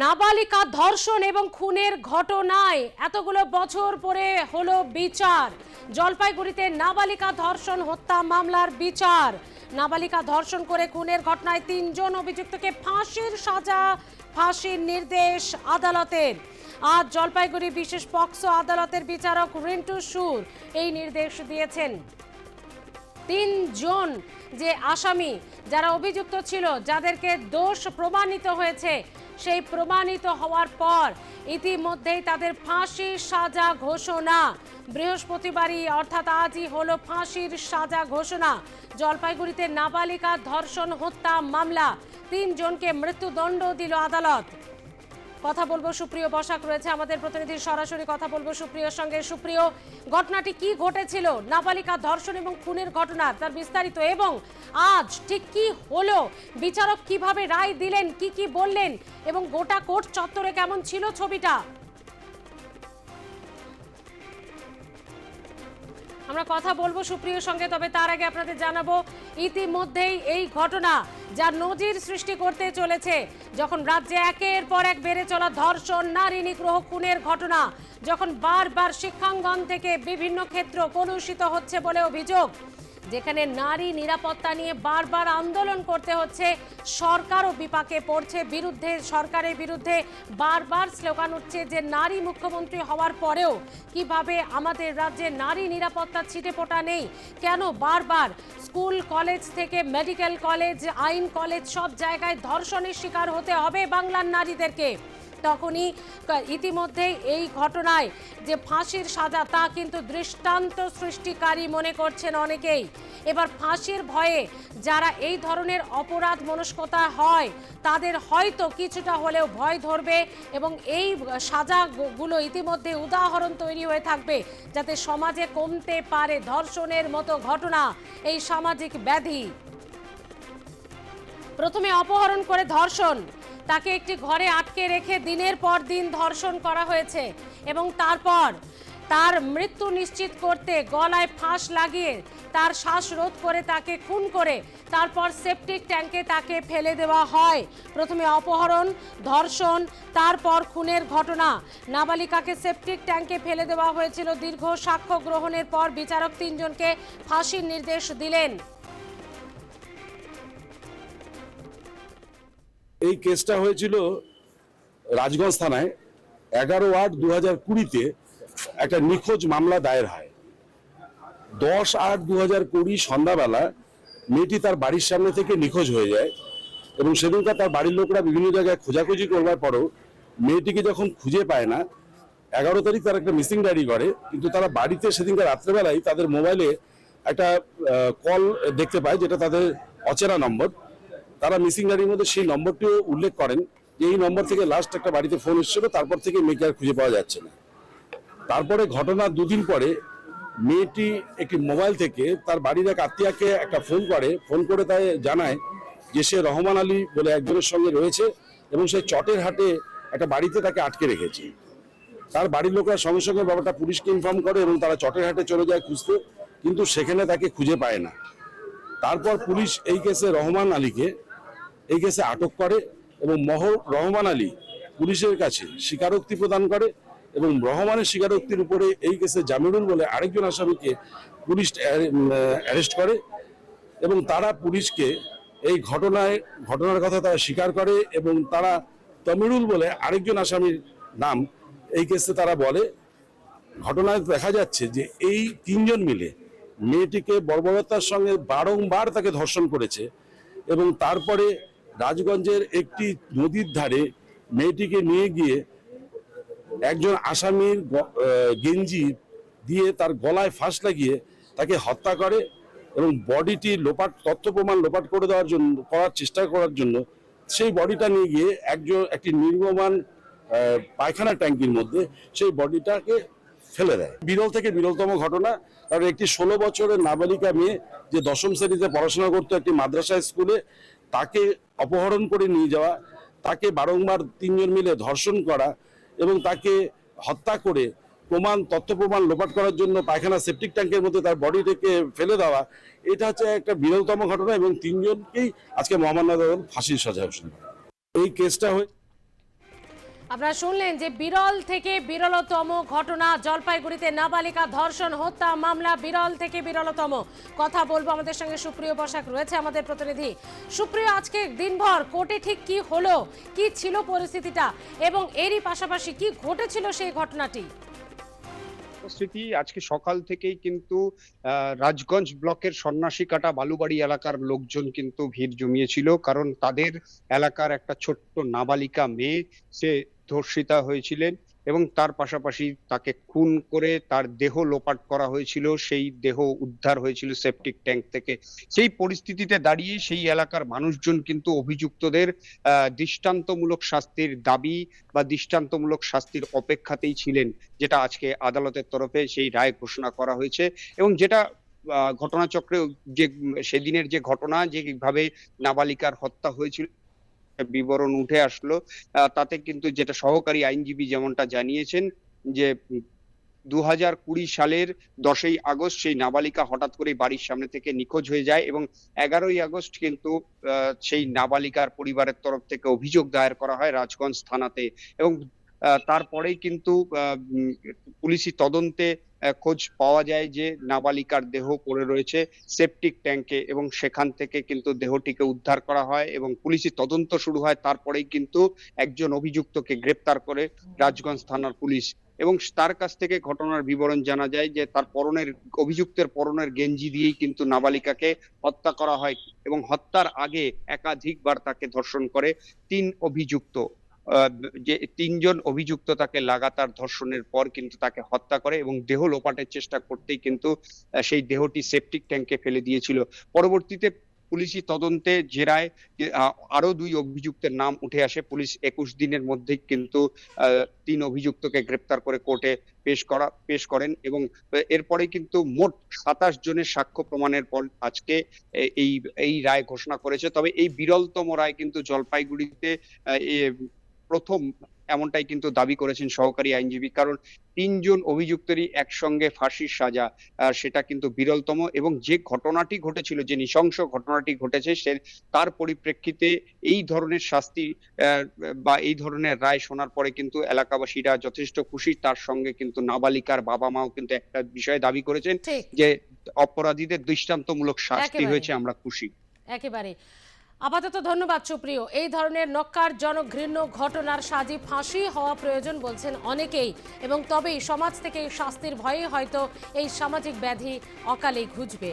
নাবালিকা ধর্ষণ এবং খুনের ঘটনায় এতগুলো বছর পরে হলো বিচার। জলপাইগুড়িতে নাবালিকা ধর্ষণ হত্যা মামলার বিচার। নাবালিকা ধর্ষণ করে খুনের ঘটনায় ৩ জন অভিযুক্তকে ফাঁসির সাজা, ফাঁসির নির্দেশ আদালতের। আজ জলপাইগুড়ি বিশেষ পক্সো আদালতের বিচারক রিন্টু সুর এই নির্দেশ দিয়েছেন। ৩ জন যে আসামি যারা অভিযুক্ত ছিল, যাদেরকে দোষ প্রমাণিত হয়েছে, সেই প্রমাণিত হওয়ার পর ইতিমধ্যেই তাদের ফাঁসির সাজা ঘোষণা। বৃহস্পতিবারই অর্থাৎ আজই হলো ফাঁসির সাজা ঘোষণা। জলপাইগুড়িতে নাবালিকা ধর্ষণ হত্যা মামলা, ৩ জনকে মৃত্যুদণ্ড দিল আদালত। কথা বলবো, সুপ্রিয় বসাক রয়েছে আমাদের প্রতিনিধি, সরাসরি কথা বলবো সুপ্রিয়র সঙ্গে। সুপ্রিয়, ঘটনাটি কি ঘটেছিল, নাবালিকা ধর্ষণ এবং খুনের ঘটনা, তার বিস্তারিত এবং আজ ঠিক কি হলো, বিচারক কিভাবে রায় দিলেন, কি কি বললেন এবং গোটা কোর্ট চত্বরে কেমন ছিল ছবিটা? আমরা কথা বলবো সুপ্রিয়র সঙ্গে, তবে তার আগে আপনাদের জানাবো ইতিমধ্যেই এই ঘটনা যা নজির সৃষ্টি করতে চলেছে। যখন রাজ্যে একের পর এক বেড়ে চলা ধর্ষণ, নারী নিগ্রহ, খুনের ঘটনা, যখন বারবার শিক্ষাঙ্গন থেকে বিভিন্ন ক্ষেত্র কলুষিত হচ্ছে বলে অভিযোগ, যেখানে নারী নিরাপত্তা নিয়ে বারবার আন্দোলন করতে হচ্ছে, সরকারও বিপাকে পড়ছে, সরকারের বিরুদ্ধে বারবার স্লোগান উঠছে যে নারী মুখ্যমন্ত্রী হওয়ার পরেও কিভাবে আমাদের রাজ্যে নারী নিরাপত্তা ছিটেফোঁটা নেই, কেন বারবার স্কুল কলেজ থেকে মেডিকেল কলেজ, আইন কলেজ, সব জায়গায় ধর্ষণের শিকার হতে হবে বাংলার নারীদেরকে। তখনই ইতিমধ্যেই এই ঘটনায় যে ফাঁসির সাজা, তা কিন্তু দৃষ্টান্ত সৃষ্টিকারী মনে করছেন অনেকেই। এবার ফাঁসির ভয়ে যারা এই ধরনের অপরাধ মনস্কতা হয়, তাদের হয়তো কিছুটা হলেও ভয় ধরবে এবং এই সাজাগুলো ইতিমধ্যে উদাহরণ তৈরি হয়ে থাকবে, যাতে সমাজে কমতে পারে ধর্ষণের মতো ঘটনা, এই সামাজিক ব্যাধি। প্রথমে অপহরণ করে ধর্ষণ, তাকে একটি ঘরে আটকে রেখে দিনের পর দিন ধর্ষণ করা হয়েছে এবং তারপর তার মৃত্যু নিশ্চিত করতে গলায় ফাঁস লাগিয়ে তার শ্বাসরোধ করে তাকে খুন করে তারপর সেপটিক ট্যাঙ্কে তাকে ফেলে দেওয়া হয়। প্রথমে অপহরণ, ধর্ষণ, তারপর খুনের ঘটনা। নাবালিকাকে সেপটিক ট্যাঙ্কে ফেলে দেওয়া হয়েছিল। দীর্ঘ সাক্ষ্য গ্রহণের পর বিচারক ৩ জনকে ফাঁসির নির্দেশ দিলেন। এই কেসটা হয়েছিল রাজগঞ্জ থানায় 11/8/2020-তে একটা নিখোঁজ মামলা দায়ের হয়। 10/8/2020 সন্ধ্যাবেলা মেয়েটি তার বাড়ির সামনে থেকে নিখোঁজ হয়ে যায় এবং সেদিনকার তার বাড়ির লোকরা বিভিন্ন জায়গায় খোঁজাখুঁজি করবার পরও মেয়েটিকে যখন খুঁজে পায় না, 11 তারিখ তারা একটা মিসিং ডায়েরি করে, কিন্তু তারা বাড়িতে সেদিনকার রাত্রেবেলায় তাদের মোবাইলে একটা কল দেখতে পায়, যেটা তাদের অচেনা নম্বর। তারা মিসিং ডায়েরির মধ্যে সেই নম্বরটিও উল্লেখ করেন যে এই নম্বর থেকে লাস্ট একটা বাড়িতে ফোন এসেছিল, তারপর থেকে মেয়েকে আর খুঁজে পাওয়া যাচ্ছে না। তারপরে ঘটনার 2 দিন পরে মেয়েটি একটি মোবাইল থেকে তার বাড়ির এক আত্মীয়াকে একটা ফোন করে তাই জানায় যে সে রহমান আলী বলে একজনের সঙ্গে রয়েছে এবং সেই চটের হাটে একটা বাড়িতে তাকে আটকে রেখেছে। তার বাড়ির লোকরা সঙ্গে সঙ্গে ব্যাপারটা পুলিশকে ইনফর্ম করে এবং তারা চটের হাটে চলে যায় খুঁজতে, কিন্তু সেখানে তাকে খুঁজে পায় না। তারপর পুলিশ এই কেসে রহমান আলীকে এই কেসে আটক করে এবং রহমান আলী পুলিশের কাছে স্বীকারোক্তি প্রদান করে এবং রহমানের স্বীকারোক্তির উপরে এই কেসে জামিরুল বলে আরেকজন আসামিকে পুলিশ অ্যারেস্ট করে এবং তারা পুলিশকে এই ঘটনার কথা তারা স্বীকার করে এবং তারা তমিরুল বলে আরেকজন আসামির নাম এই কেসে তারা বলে। ঘটনায় দেখা যাচ্ছে যে এই 3 জন মিলে মেয়েটিকে বর্বরতার সঙ্গে বারংবার তাকে ধর্ষণ করেছে এবং তারপরে রাজগঞ্জের একটি নদীর ধারে মেয়েটিকে নিয়ে গিয়ে একজন আসামির গেঞ্জি দিয়ে তার গলায় ফাঁস লাগিয়ে তাকে হত্যা করে এবং বডিটি তথ্য প্রমাণ লোপাট করে করার চেষ্টা করার জন্য সেই বডিটা নিয়ে গিয়ে একটি নির্মমান পায়খানা ট্যাঙ্কির মধ্যে সেই বডিটাকে ফেলে দেয়। বিরল থেকে বিরলতম ঘটনা, কারণ একটি 16 বছরের নাবালিকা মেয়ে যে 10ম শ্রেণীতে পড়াশোনা করতো একটি মাদ্রাসা স্কুলে, তাকে অপহরণ করে নিয়ে যাওয়া, তাকে বারংবার 3 জন মিলে ধর্ষণ করা এবং তাকে হত্যা করে তথ্য প্রমাণ লোপাট করার জন্য পায়খানা সেপটিক ট্যাঙ্কের মধ্যে তার বডি থেকে ফেলে দেওয়া, এটা হচ্ছে একটা বিরলতম ঘটনা এবং 3 জনকেই আজকে মহামান্য আদালত ফাঁসির সাজা ঘোষণা করে। এই কেসটা আপনারা শুনলেন যে বিরল থেকে বিরলতম ঘটনা, জলপাইগুড়িতে নাবালিকা ধর্ষণ হত্যা মামলা বিরল থেকে বিরলতম। কথা বলবো, আমাদের সঙ্গে সুপ্রিয় বসাক রয়েছে আমাদের প্রতিনিধি। সুপ্রিয়, আজকে দিনভর কোর্টে ঠিক কি হলো, কি ছিল পরিস্থিতিটা, এবং এরই পাশাপাশি কি ঘটেছিল সেই ঘটনাটি? পরিস্থিতি আজকে সকাল থেকেই কিন্তু রাজগঞ্জ ব্লকের সন্ন্যাসীকাটা বালুবাড়ি এলাকার লোকজন কিন্তু ভিড় জমিয়েছিল, কারণ তাদের এলাকার একটা ছোট্ট নাবালিকা মেয়ে সে ধর্ষিতা হয়েছিলেন এবং তার পাশাপাশি তাকে খুন করে তার দেহ লোপাট করা হয়েছিল। সেই দেহ উদ্ধার হয়েছিল সেপটিক ট্যাঙ্ক থেকে। সেই পরিস্থিতিতে দাঁড়িয়ে সেই এলাকার মানুষজন কিন্তু অভিযুক্তদের দৃষ্টান্তমূলক শাস্তির দাবি বা দৃষ্টান্তমূলক শাস্তির অপেক্ষাতেই ছিলেন, যেটা আজকে আদালতের তরফে সেই রায় ঘোষণা করা হয়েছে। এবং যেটা ঘটনাচক্রে যে সেদিনের যে ঘটনা, যেভাবে নাবালিকার হত্যা হয়েছিল বিবরণ উঠে আসলো, তাতে কিন্তু যেটা সহকারী আইনজীবী যেমনটা জানিয়েছেন যে 2020 সালের 10ই আগস্ট সেই নাবালিকা হঠাৎ করে বাড়ির সামনে থেকে নিখোঁজ হয়ে যায় এবং 11ই আগস্ট কিন্তু সেই নাবালিকার পরিবারের তরফ থেকে অভিযোগ দায়ের করা হয় রাজগঞ্জ থানাতে। এবং তারপরেই কিন্তু পুলিশি তদন্তে খোঁজ পাওয়া যায় যে নাবালিকার দেহ পড়ে রয়েছে সেপটিক ট্যাঙ্কে, এবং সেখান থেকে কিন্তু দেহটিকে উদ্ধার করা হয় এবং পুলিশি তদন্ত শুরু হয়। তারপরেই কিন্তু একজন অভিযুক্তকে গ্রেপ্তার করে রাজগঞ্জ থানার পুলিশ, এবং তার কাছ থেকে ঘটনার বিবরণ জানা যায় যে তার অভিযুক্তের পরনের গেঞ্জি দিয়েই কিন্তু নাবালিকাকে হত্যা করা হয় এবং হত্যার আগে একাধিকবার তাকে ধর্ষণ করে 3 অভিযুক্ত। যে 3 জন অভিযুক্ত তাকে লাগাতার ধর্ষণের পর কিন্তু তাকে হত্যা করে এবং দেহ লোপাটের চেষ্টা করতেই কিন্তু সেই দেহটি সেপটিক ট্যাঙ্কে ফেলে দিয়েছিল। পরবর্তীতে পুলিশি তদন্তে জেরায় আরো 2 অভিযুক্তের নাম উঠে আসে। পুলিশ 21 দিনের মধ্যেই কিন্তু 3 অভিযুক্তকে গ্রেপ্তার করে কোর্টে পেশ করেন এবং এরপরে কিন্তু মোট 27 জনের সাক্ষ্য প্রমাণের পর আজকে এই রায় ঘোষণা করেছে। তবে এই বিরলতম রায় কিন্তু জলপাইগুড়িতে প্রথম, এমনটাই কিন্তু দাবি করেছেন সহকারী আইনজীবী। কারণ 3 জন অভিযুক্তেরই একসঙ্গে ফাঁসির সাজা, সেটা কিন্তু বিরলতম। এবং যে ঘটনাটি ঘটেছিল, যে নৃশংস ঘটনাটি ঘটেছে, তার পরিপ্রেক্ষিতে এই ধরনের শাস্তি বা এই ধরনের রায় শোনার পরে কিন্তু এলাকাবাসীরা যথেষ্ট খুশি। তার সঙ্গে কিন্তু নাবালিকার বাবা মাও কিন্তু একটা বিষয় দাবি করেছেন যে অপরাধীদের দৃষ্টান্তমূলক শাস্তি হয়েছে, আমরা খুশি। একেবারে। আপাতত ধন্যবাদ সুপ্রিয়। এই ধরনের নক্কারজনক ঘৃণ্য ঘটনার সাজি ফাঁসি হওয়া প্রয়োজন বলছেন অনেকেই, এবং তবেই সমাজ থেকে শাস্তির ভয়ে হয়তো এই সামাজিক ব্যাধি অকালে ঘুচবে।